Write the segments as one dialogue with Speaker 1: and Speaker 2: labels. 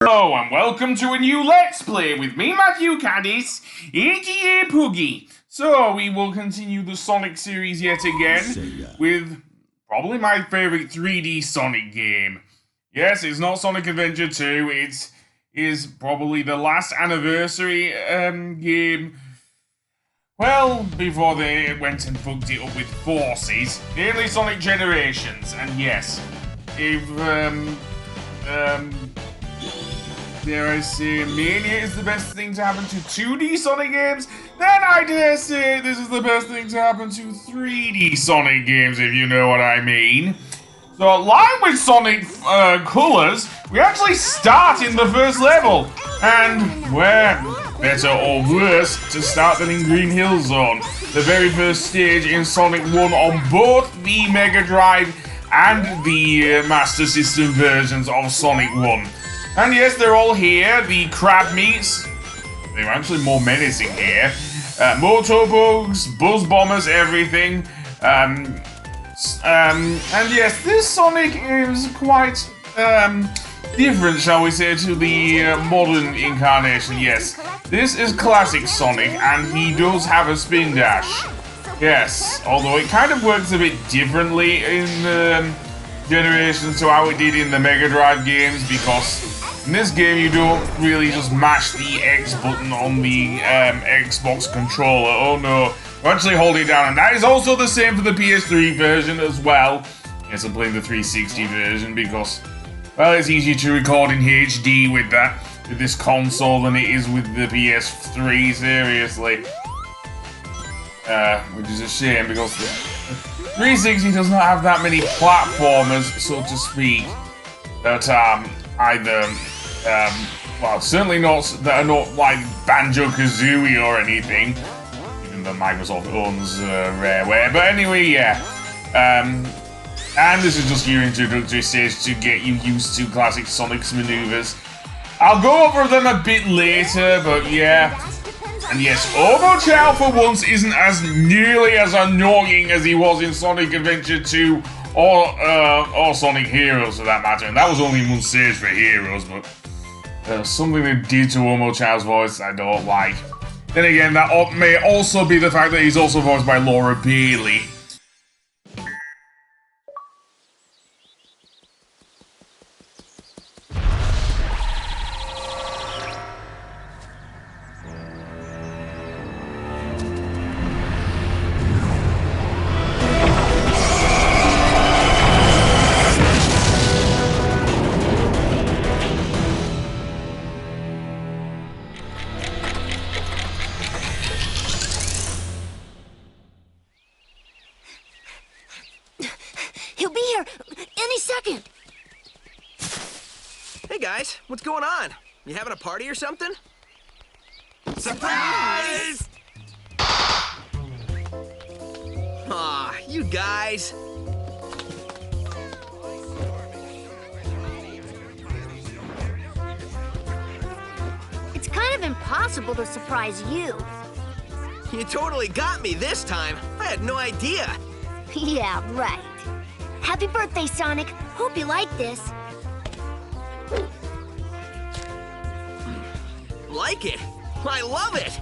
Speaker 1: Hello and welcome to a new Let's Play with me, Matthew Caddis, aka Poogie. So, we will continue the Sonic series yet again with probably my favourite 3D Sonic game. Yes, it's not Sonic Adventure 2, it is probably the last anniversary game. Well, before they went and fucked it up with Forces, mainly Sonic Generations, and yes, if, dare I say, Mania is the best thing to happen to 2D Sonic games, then I dare say this is the best thing to happen to 3D Sonic games, if you know what I mean. So, like with Sonic Colors, we actually start in the first level, and where better or worse to start than in Green Hill Zone, the very first stage in Sonic 1 on both the Mega Drive and the Master System versions of Sonic 1. And yes, they're all here, the crab meats. They were actually more menacing here. Motobugs, buzz bombers, everything. And yes, this Sonic is quite different, shall we say, to the modern incarnation. Yes, this is classic Sonic, and he does have a spin dash. Yes, although it kind of works a bit differently in Generations to how it did in the Mega Drive games, because in this game you don't really just mash the X button on the Xbox controller. Oh no, you actually hold it down, and that is also the same for the PS3 version as well. Yes, I'm playing the 360 version because, well, it's easier to record in HD with this console than it is with the PS3, seriously. Which is a shame because the 360 does not have that many platformers, so to speak, that either, well, certainly not, that are not like Banjo-Kazooie or anything, even though Microsoft owns Rareware. But anyway, yeah. And this is just your introductory stage to get you used to classic Sonic's maneuvers. I'll go over them a bit later, but yeah. And yes, Omochao for once isn't as nearly as annoying as he was in Sonic Adventure 2 or Sonic Heroes for that matter. And that was only one stage for Heroes, but something they did to Omochao's voice I don't like. Then again, that may also be the fact that he's also voiced by Laura Bailey.
Speaker 2: He'll be here any second.
Speaker 3: Hey guys, what's going on? You having a party or something?
Speaker 4: Surprise!
Speaker 3: Aw, you guys.
Speaker 2: It's kind of impossible to surprise you.
Speaker 3: You totally got me this time. I had no idea.
Speaker 2: Yeah, right. Happy birthday, Sonic. Hope you like this.
Speaker 3: Like it? I love it!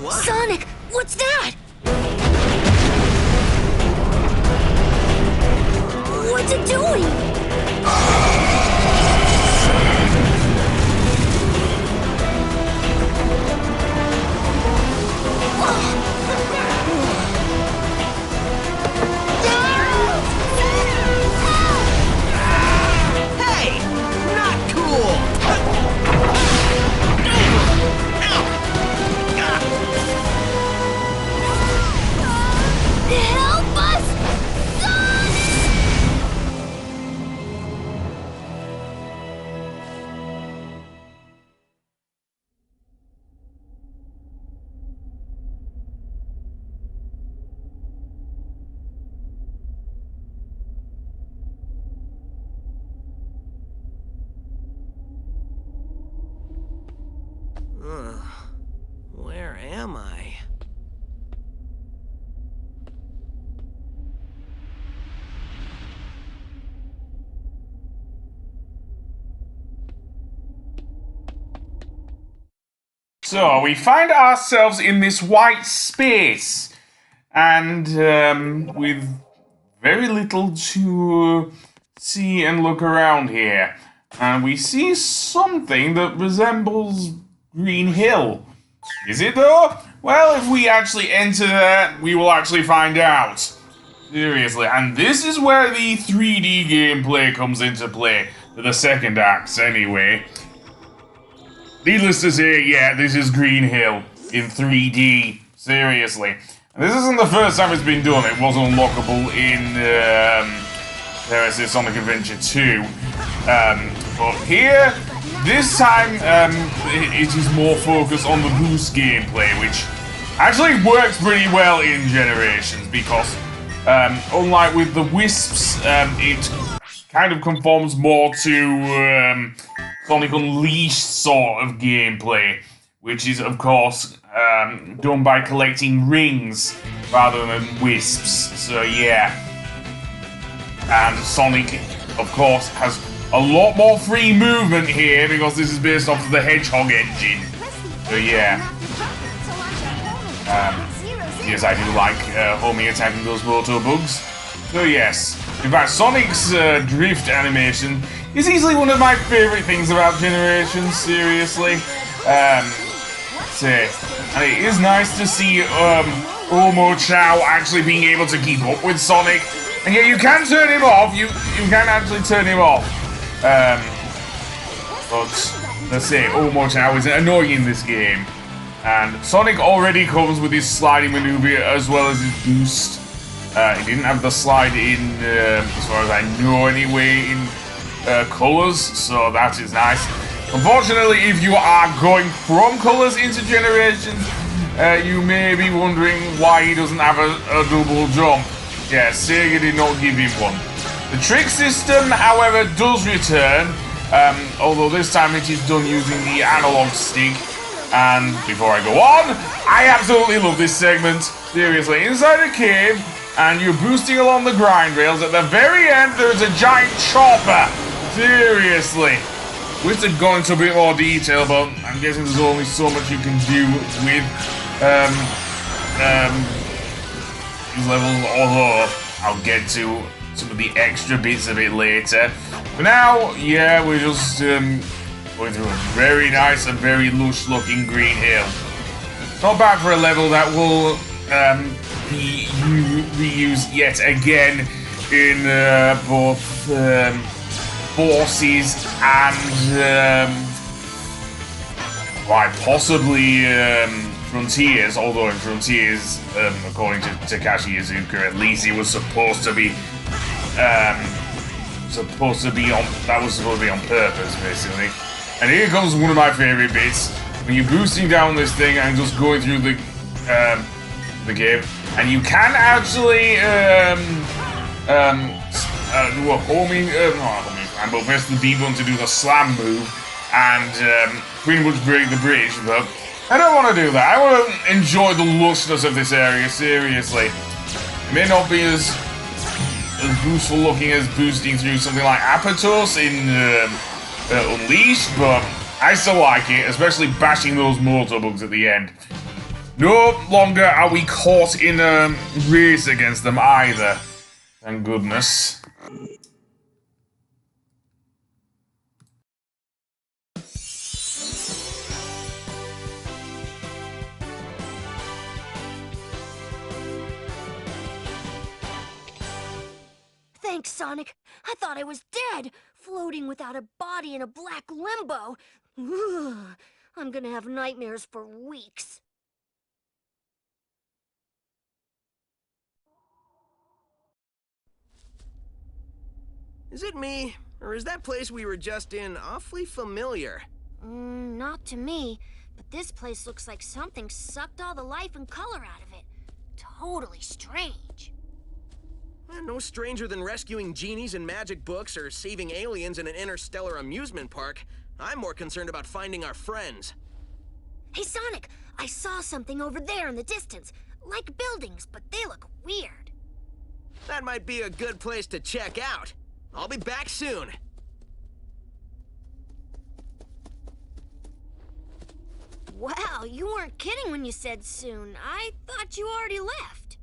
Speaker 3: What?
Speaker 2: Sonic, what's that? What's it doing?
Speaker 3: Hey! Not cool!
Speaker 2: Help us! Sonic!
Speaker 3: am I?
Speaker 1: So we find ourselves in this white space, and with very little to see and look around here. And we see something that resembles Green Hill. Is it though? Well, if we actually enter that, we will actually find out. Seriously, and this is where the 3D gameplay comes into play, for the second act anyway. Needless to say, yeah, this is Green Hill in 3D. Seriously. And this isn't the first time it's been done. It was unlockable in Sonic Adventure 2. But here, this time, it is more focused on the boost gameplay, which actually works pretty well in Generations, because unlike with the Wisps, it kind of conforms more to Sonic Unleashed sort of gameplay, which is, of course, done by collecting rings rather than wisps. So, yeah. And Sonic, of course, has a lot more free movement here because this is based off of the Hedgehog engine. So, yeah. Yes, I do like homing attacking those motor bugs. So, yes. In fact, Sonic's drift animation is easily one of my favorite things about Generations, seriously. And it is nice to see Omo Chow actually being able to keep up with Sonic. And yet you can turn him off, you can actually turn him off. But, let's say, Omo Chow is annoying in this game. And Sonic already comes with his sliding maneuver as well as his boost. He didn't have the slide in, as far as I know anyway, in colors, so that is nice. Unfortunately, if you are going from colors into Generations, you may be wondering why he doesn't have a double jump. Yeah, Sega did not give him one. The trick system, however, does return, although this time it is done using the analog stick. And before I go on, I absolutely love this segment. Seriously, inside a cave, and you're boosting along the grind rails. At the very end, there's a giant chopper. Seriously. Wish they'd gone into a bit more detail, but I'm guessing there's only so much you can do with these levels, although I'll get to some of the extra bits of it later. For now, yeah, we're just going through a very nice and very lush looking Green Hill. Not bad for a level that will be reused yet again in both Forces and possibly Frontiers, although in Frontiers, according to Takashi Iizuka, at least it was supposed to be on purpose, basically. And here comes one of my favorite bits, when you're boosting down this thing and just going through the game, and you can actually do a but press the B button to do the slam move and pretty much break the bridge, but I don't want to do that. I want to enjoy the lushness of this area, seriously. It may not be as boostful looking as boosting through something like Apatos in Unleashed, but I still like it, especially bashing those motor bugs at the end. No longer are we caught in a race against them either. Thank goodness.
Speaker 2: Thanks, Sonic. I thought I was dead, floating without a body in a black limbo. Ugh, I'm gonna have nightmares for weeks.
Speaker 3: Is it me, or is that place we were just in awfully familiar?
Speaker 2: Not to me, but this place looks like something sucked all the life and color out of it. Totally strange.
Speaker 3: No stranger than rescuing genies in magic books or saving aliens in an interstellar amusement park. I'm more concerned about finding our friends.
Speaker 2: Hey, Sonic, I saw something over there in the distance, like buildings, but they look weird.
Speaker 3: That might be a good place to check out. I'll be back soon.
Speaker 2: Wow, you weren't kidding when you said soon. I thought you already left.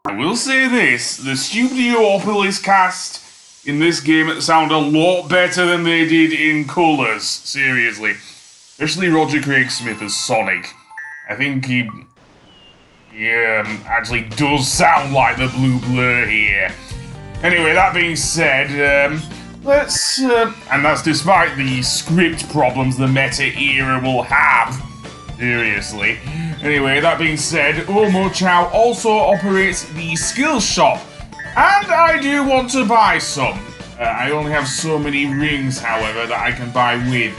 Speaker 1: I will say this, the Studiopolis cast in this game sound a lot better than they did in Colors, seriously. Especially Roger Craig Smith as Sonic. I think he actually does sound like the Blue Blur here. Anyway, that being said, let's, and that's despite the script problems the meta era will have. Seriously. Anyway, that being said, Omo Chow also operates the skills shop, and I do want to buy some. I only have so many rings, however, that I can buy with,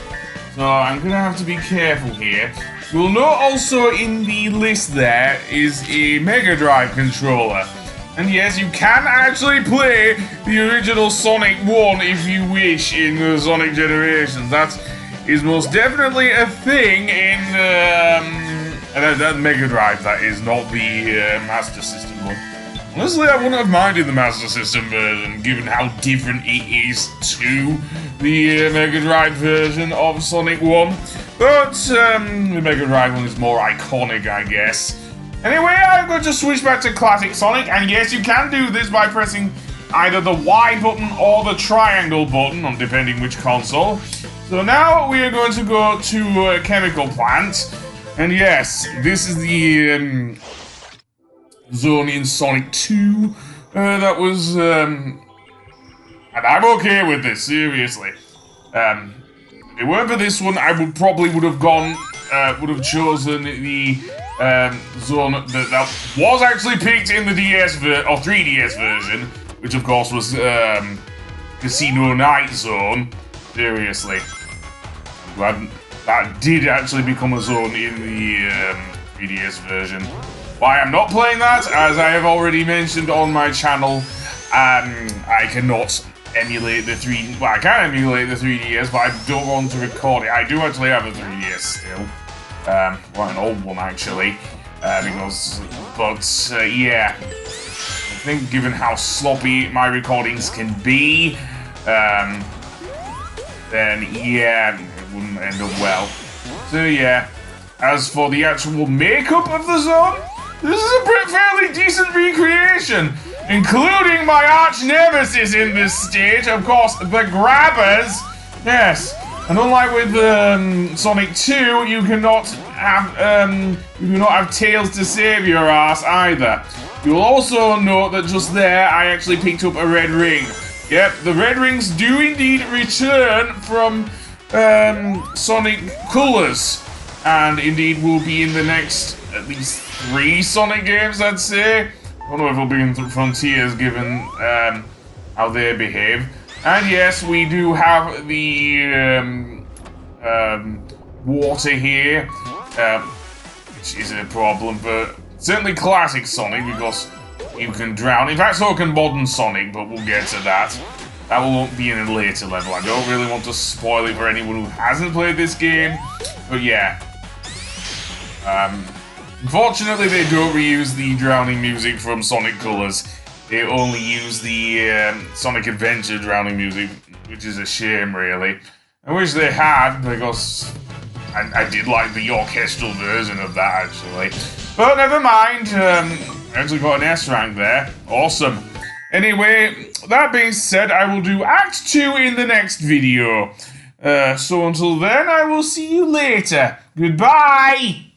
Speaker 1: so I'm gonna have to be careful here. You'll note also in the list there is a Mega Drive controller. And yes, you can actually play the original Sonic 1 if you wish in the Sonic Generations. That is most definitely a thing in that Mega Drive, that is, not the Master System one. Honestly, I wouldn't have minded the Master System version, given how different it is to the Mega Drive version of Sonic 1. But the Mega Drive one is more iconic, I guess. Anyway, I'm going to switch back to Classic Sonic, and yes, you can do this by pressing either the Y button or the triangle button, on depending which console. So now we are going to go to a chemical plant, and yes, this is the zone in Sonic 2 that was, and I'm okay with this, seriously. If it weren't for this one, I would have gone, would have chosen the zone that was actually picked in the DS or 3DS version, which of course was Casino Night Zone. Seriously, I'm glad that did actually become a zone in the 3DS version. Why I'm not playing that, as I have already mentioned on my channel, I cannot emulate the well, I can emulate the 3DS, but I don't want to record it. I do actually have a 3DS still. Well, an old one actually, yeah, I think given how sloppy my recordings can be, then yeah, it wouldn't end up well. So yeah, as for the actual makeup of the zone, this is a fairly decent recreation, including my arch nemesis in this stage, of course, the Grabbers. Yes. And unlike with Sonic 2, you cannot have tails to save your ass either. You'll also note that just there, I actually picked up a red ring. Yep, the red rings do indeed return from Sonic Colors, and indeed will be in the next at least 3 Sonic games, I'd say. I don't know if it'll be in Frontiers, given how they behave. And yes, we do have the water here, which is a problem for certainly classic Sonic, because you can drown. In fact, so can modern Sonic, but we'll get to that. That will be in a later level. I don't really want to spoil it for anyone who hasn't played this game, but yeah. Unfortunately, they don't reuse the drowning music from Sonic Colors. They only use the Sonic Adventure drowning music, which is a shame, really. I wish they had, because I did like the orchestral version of that, actually. But never mind, I actually got an S rank there. Awesome. Anyway, that being said, I will do Act 2 in the next video. So until then, I will see you later. Goodbye!